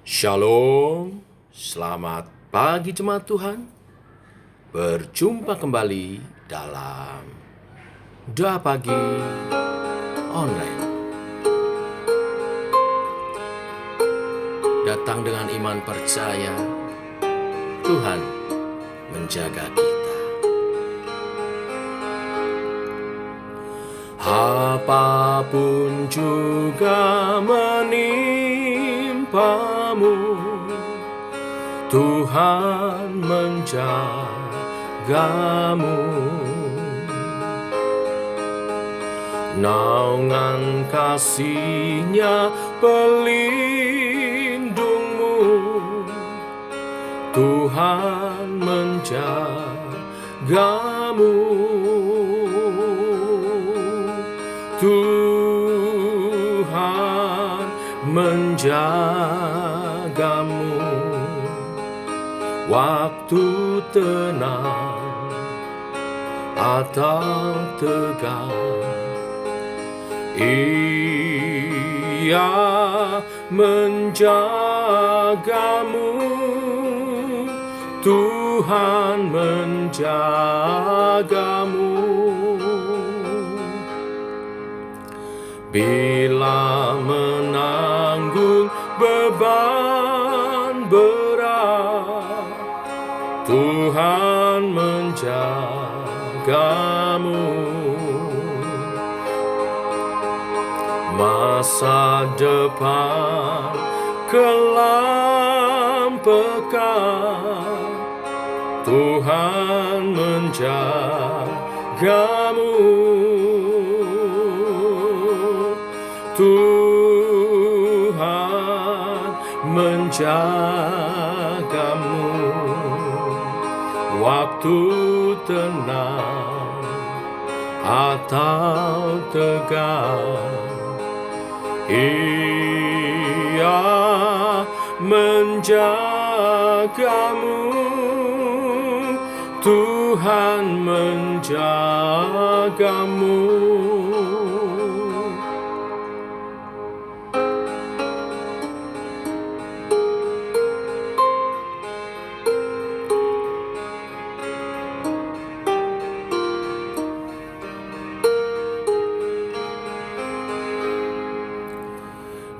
Shalom, selamat pagi jemaat Tuhan. Berjumpa kembali dalam Doa Pagi Online. Datang dengan iman percaya, Tuhan menjaga kita. Apapun juga menimpamu, Tuhan menjagamu. Naungan kasih-Nya pelindungmu, Tuhan menjagamu. Tuhan menjagamu waktu tenang atau tegang. Ia menjagamu, Tuhan menjagamu. Bila menanggung beban berat, Tuhan menjagamu. Masa depan kelam pekat, Tuhan menjagamu. Tuhan menjagamu waktu tenang atau tegang. Ia menjagamu, Tuhan menjagamu.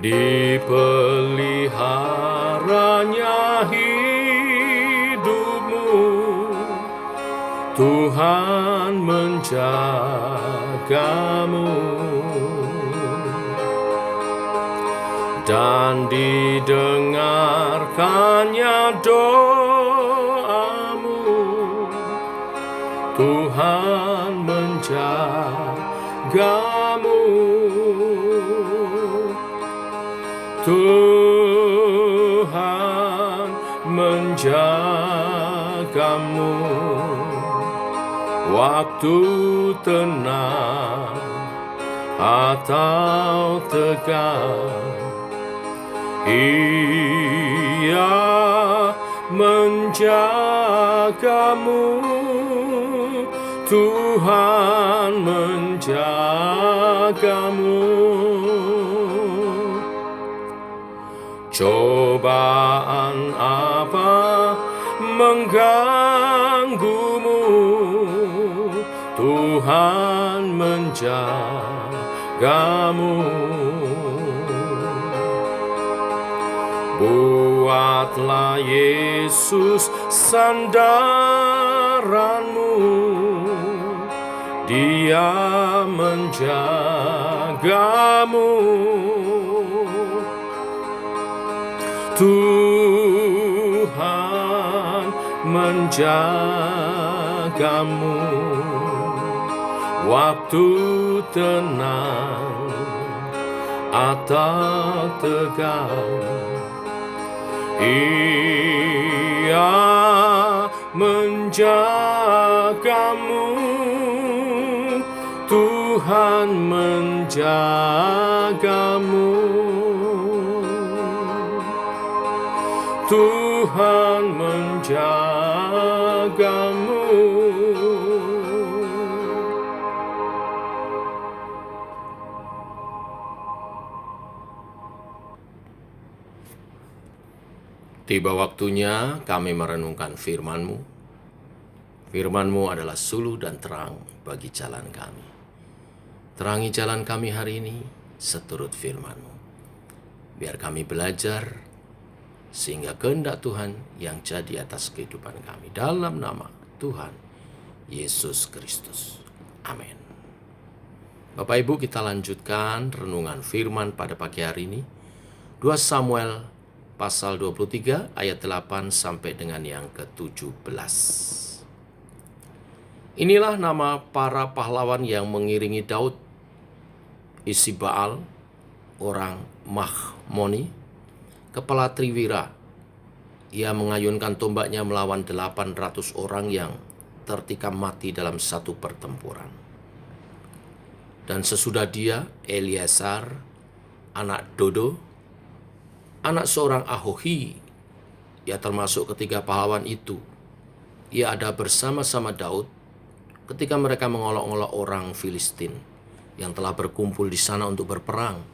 Dipeliharanya hidupmu, Tuhan menjagamu. Dan didengarkannya doamu, Tuhan menjagamu. Tuhan menjagamu waktu tenang atau tegang. Ia menjagamu, Tuhan menjagamu. Cobaan apa mengganggumu, Tuhan menjagamu. Buatlah Yesus sandaranmu, Dia menjagamu. Tuhan menjagamu waktu tenang atau tegang. Ia menjagamu, Tuhan menjagamu. Tuhan menjagamu. Tiba waktunya kami merenungkan firman-Mu. Firman-Mu adalah suluh dan terang bagi jalan kami. Terangi jalan kami hari ini seturut firman-Mu. Biar kami belajar sehingga kehendak Tuhan yang jadi atas kehidupan kami. Dalam nama Tuhan Yesus Kristus. Amin. Bapak Ibu, kita lanjutkan renungan firman pada pagi hari ini. 2 Samuel pasal 23 ayat 8 sampai dengan yang ke-17. Inilah nama para pahlawan yang mengiringi Daud: Isibbaal, orang Mahmoni, kepala Triwira. Ia mengayunkan tombaknya melawan 800 orang yang tertikam mati dalam satu pertempuran. Dan sesudah dia, Eleazar, anak Dodo, anak seorang Ahohi, ia termasuk ketiga pahlawan itu. Ia ada bersama-sama Daud ketika mereka mengolok-olok orang Filistin yang telah berkumpul di sana untuk berperang,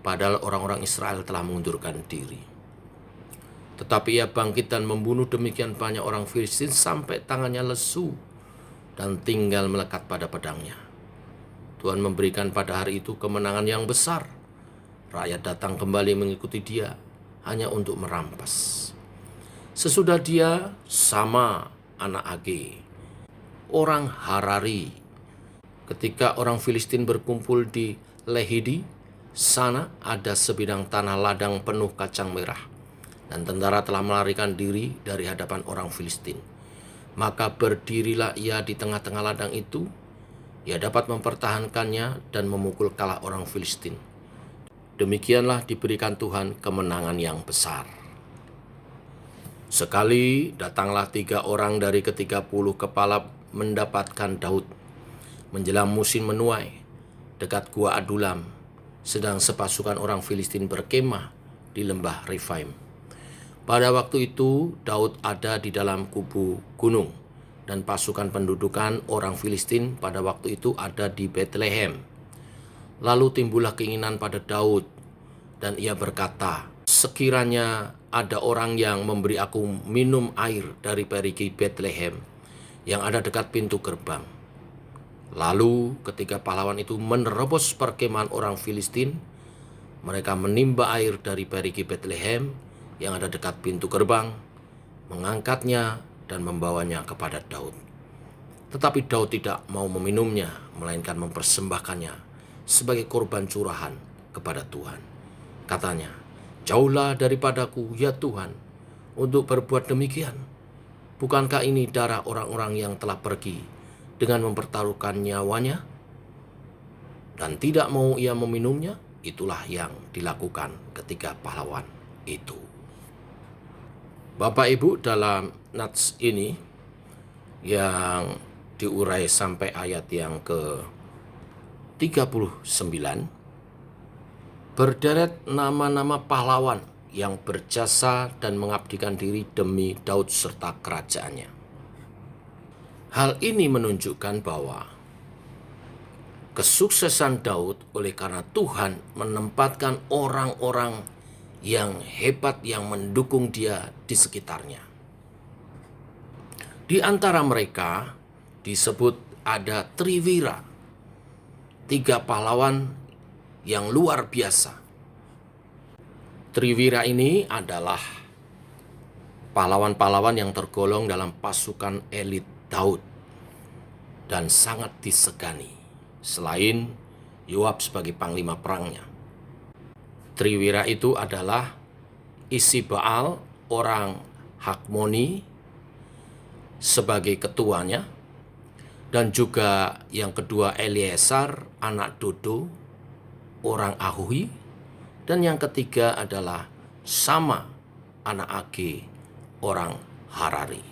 padahal orang-orang Israel telah mengundurkan diri. Tetapi ia bangkit dan membunuh demikian banyak orang Filistin sampai tangannya lesu dan tinggal melekat pada pedangnya. Tuhan memberikan pada hari itu kemenangan yang besar. Rakyat datang kembali mengikuti dia hanya untuk merampas. Sesudah dia, Sama anak Age, orang Harari. Ketika orang Filistin berkumpul di Lehidi, sana ada sebidang tanah ladang penuh kacang merah, dan tentara telah melarikan diri dari hadapan orang Filistin. Maka berdirilah ia di tengah-tengah ladang itu. Ia dapat mempertahankannya dan memukul kalah orang Filistin. Demikianlah diberikan Tuhan kemenangan yang besar. Sekali datanglah 3 orang dari ke-30 kepala mendapatkan Daud menjelang musim menuai dekat gua Adulam, sedang sepasukan orang Filistin berkemah di lembah Refaim. Pada waktu itu Daud ada di dalam kubu gunung, dan pasukan pendudukan orang Filistin pada waktu itu ada di Betlehem. Lalu timbullah keinginan pada Daud, dan ia berkata, "Sekiranya ada orang yang memberi aku minum air dari perigi Betlehem yang ada dekat pintu gerbang." Lalu ketika pahlawan itu menerobos perkemahan orang Filistin, mereka menimba air dari perigi Betlehem yang ada dekat pintu gerbang, mengangkatnya dan membawanya kepada Daud. Tetapi Daud tidak mau meminumnya, melainkan mempersembahkannya sebagai korban curahan kepada Tuhan. Katanya, "Jauhlah daripadaku, ya Tuhan, untuk berbuat demikian. Bukankah ini darah orang-orang yang telah pergi dengan mempertaruhkan nyawanya?" Dan tidak mau ia meminumnya. Itulah yang dilakukan ketiga pahlawan itu. Bapak Ibu, dalam nats ini yang diurai sampai ayat yang ke-39, berderet nama-nama pahlawan yang berjasa dan mengabdikan diri demi Daud serta kerajaannya. Hal ini menunjukkan bahwa kesuksesan Daud oleh karena Tuhan menempatkan orang-orang yang hebat yang mendukung dia di sekitarnya. Di antara mereka disebut ada Triwira, 3 pahlawan yang luar biasa. Triwira ini adalah pahlawan-pahlawan yang tergolong dalam pasukan elit Daud dan sangat disegani, selain Yoab sebagai panglima perangnya. Triwira itu adalah Isibbaal, orang Hakmoni, sebagai ketuanya, dan juga yang kedua Eleazar, anak Dodo, orang Ahohi, dan yang ketiga adalah Sama, anak Age, orang Harari.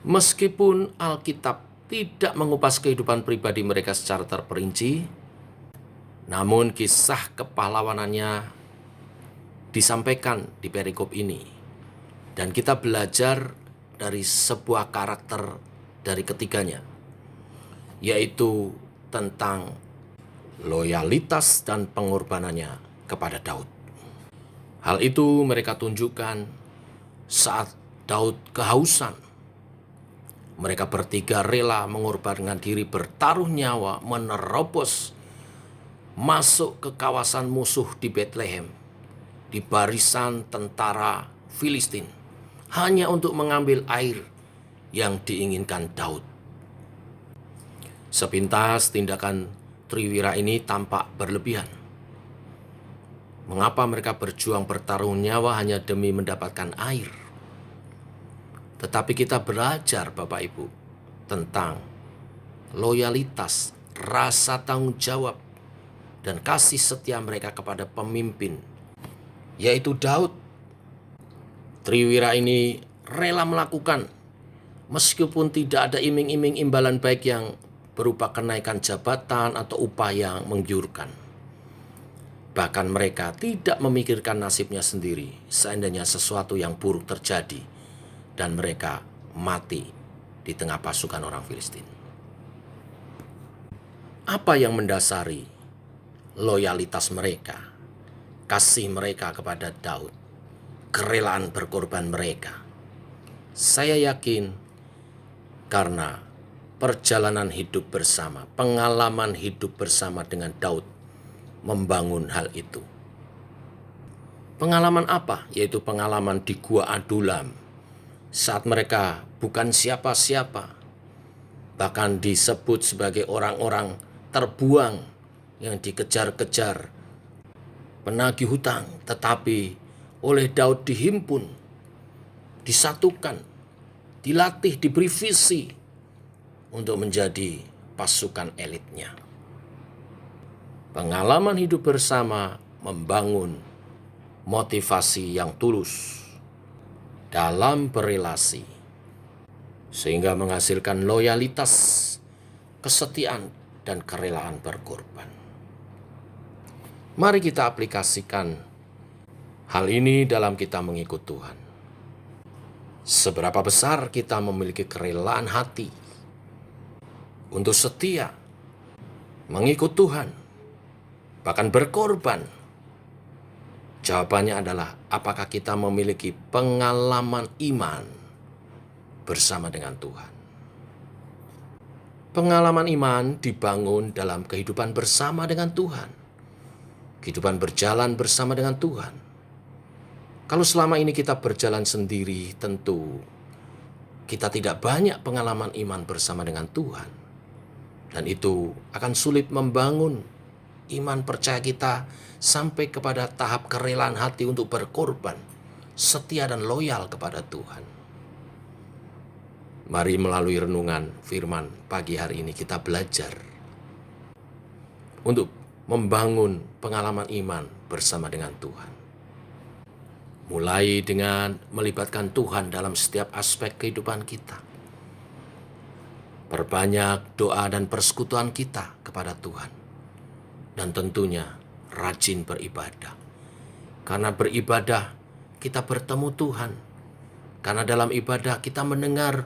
Meskipun Alkitab tidak mengupas kehidupan pribadi mereka secara terperinci, namun kisah kepahlawanannya disampaikan di perikop ini. Dan kita belajar dari sebuah karakter dari ketiganya, yaitu tentang loyalitas dan pengorbanannya kepada Daud. Hal itu mereka tunjukkan saat Daud kehausan. Mereka bertiga rela mengorbankan diri, bertaruh nyawa, menerobos masuk ke kawasan musuh di Bethlehem, di barisan tentara Filistin, hanya untuk mengambil air yang diinginkan Daud. Sepintas tindakan Triwira ini tampak berlebihan. Mengapa mereka berjuang bertaruh nyawa hanya demi mendapatkan air? Tetapi kita belajar, Bapak Ibu, tentang loyalitas, rasa tanggung jawab, dan kasih setia mereka kepada pemimpin, yaitu Daud. Triwira ini rela melakukan, meskipun tidak ada iming-iming imbalan baik yang berupa kenaikan jabatan atau upah yang menggiurkan. Bahkan mereka tidak memikirkan nasibnya sendiri seandainya sesuatu yang buruk terjadi dan mereka mati di tengah pasukan orang Filistin. Apa yang mendasari loyalitas mereka, kasih mereka kepada Daud, kerelaan berkorban mereka? Saya yakin karena perjalanan hidup bersama, pengalaman hidup bersama dengan Daud membangun hal itu. Pengalaman apa? Yaitu pengalaman di Gua Adulam, saat mereka bukan siapa-siapa, bahkan disebut sebagai orang-orang terbuang yang dikejar-kejar penagih hutang, tetapi oleh Daud dihimpun, disatukan, dilatih, diberi visi untuk menjadi pasukan elitnya. Pengalaman hidup bersama membangun motivasi yang tulus dalam berelasi, sehingga menghasilkan loyalitas, kesetiaan, dan kerelaan berkorban. Mari kita aplikasikan hal ini dalam kita mengikut Tuhan. Seberapa besar kita memiliki kerelaan hati untuk setia mengikut Tuhan, bahkan berkorban? Jawabannya adalah, apakah kita memiliki pengalaman iman bersama dengan Tuhan? Pengalaman iman dibangun dalam kehidupan bersama dengan Tuhan, kehidupan berjalan bersama dengan Tuhan. Kalau selama ini kita berjalan sendiri, tentu kita tidak banyak pengalaman iman bersama dengan Tuhan. Dan itu akan sulit membangun iman percaya kita sampai kepada tahap kerelaan hati untuk berkorban, setia dan loyal kepada Tuhan. Mari melalui renungan firman pagi hari ini kita belajar untuk membangun pengalaman iman bersama dengan Tuhan. Mulai dengan melibatkan Tuhan dalam setiap aspek kehidupan kita. Perbanyak doa dan persekutuan kita kepada Tuhan. Dan tentunya rajin beribadah. Karena beribadah kita bertemu Tuhan. Karena dalam ibadah kita mendengar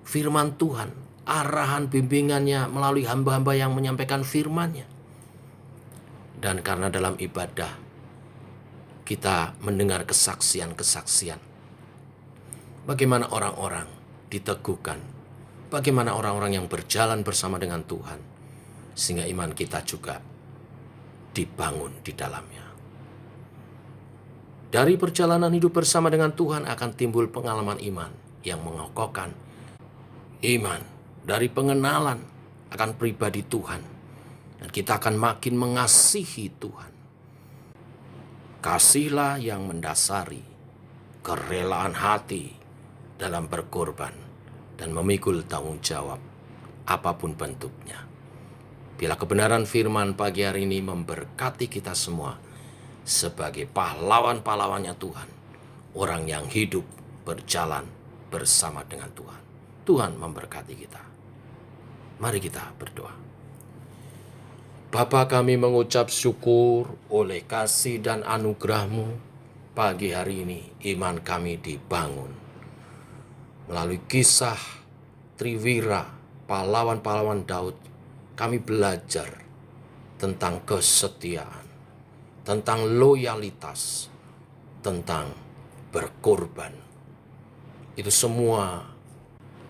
firman Tuhan, arahan bimbingannya melalui hamba-hamba yang menyampaikan firman-Nya. Dan karena dalam ibadah kita mendengar kesaksian-kesaksian. Bagaimana orang-orang diteguhkan, bagaimana orang-orang yang berjalan bersama dengan Tuhan, sehingga iman kita juga dibangun di dalamnya. Dari perjalanan hidup bersama dengan Tuhan akan timbul pengalaman iman yang mengokohkan iman. Dari pengenalan akan pribadi Tuhan, dan kita akan makin mengasihi Tuhan. Kasihlah yang mendasari kerelaan hati dalam berkorban dan memikul tanggung jawab apapun bentuknya. Bila kebenaran firman pagi hari ini memberkati kita semua sebagai pahlawan-pahlawannya Tuhan, orang yang hidup berjalan bersama dengan Tuhan. Tuhan memberkati kita. Mari kita berdoa. Bapa, kami mengucap syukur oleh kasih dan anugerah-Mu. Pagi hari ini iman kami dibangun melalui kisah Triwira, pahlawan-pahlawan Daud. Kami belajar tentang kesetiaan, tentang loyalitas, tentang berkorban Itu semua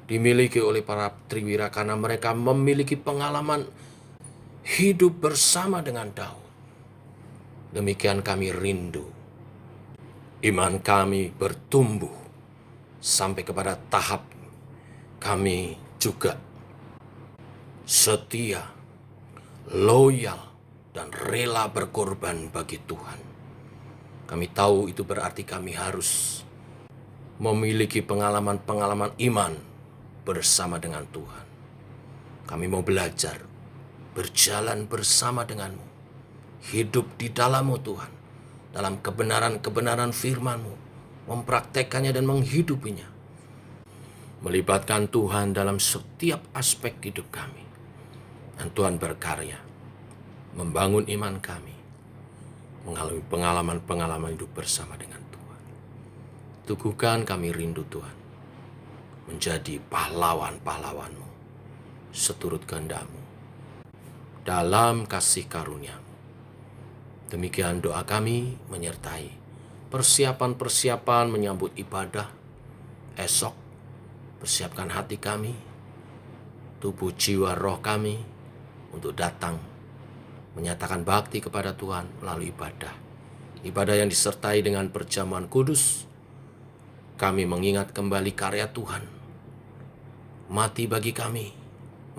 dimiliki oleh para Triwira karena mereka memiliki pengalaman hidup bersama dengan Daud. Demikian kami rindu. Iman kami bertumbuh sampai kepada tahap kami juga setia, loyal, dan rela berkorban bagi Tuhan. Kami tahu itu berarti kami harus memiliki pengalaman-pengalaman iman bersama dengan Tuhan. Kami mau belajar, berjalan bersama denganmu, hidup di dalam-Mu Tuhan, dalam kebenaran-kebenaran firman-Mu, mempraktekannya dan menghidupinya. Melibatkan Tuhan dalam setiap aspek hidup kami. Dan Tuhan berkarya, membangun iman kami, mengalami pengalaman-pengalaman hidup bersama dengan Tuhan. Teguhkan kami rindu Tuhan, menjadi pahlawan-pahlawan-Mu, seturut kehendak-Mu, dalam kasih karunia-Mu. Demikian doa kami menyertai persiapan-persiapan menyambut ibadah esok. Persiapkan hati kami, tubuh, jiwa, roh kami untuk datang menyatakan bakti kepada Tuhan melalui ibadah. Ibadah yang disertai dengan perjamuan kudus. Kami mengingat kembali karya Tuhan. Mati bagi kami,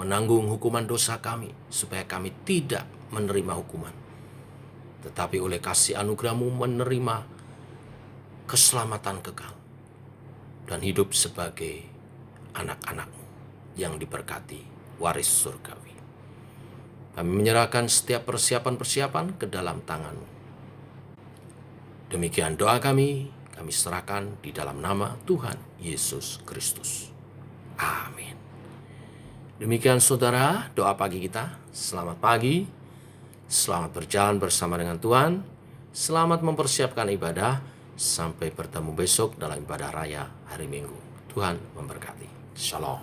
menanggung hukuman dosa kami, supaya kami tidak menerima hukuman, tetapi oleh kasih anugerah-Mu menerima keselamatan kekal dan hidup sebagai anak-anak-Mu yang diberkati, waris surgawi. Kami menyerahkan setiap persiapan-persiapan ke dalam tangan-Mu. Demikian doa kami serahkan di dalam nama Tuhan Yesus Kristus. Amin. Demikian saudara, doa pagi kita. Selamat pagi, selamat berjalan bersama dengan Tuhan, selamat mempersiapkan ibadah, sampai bertemu besok dalam ibadah raya hari Minggu. Tuhan memberkati. Shalom.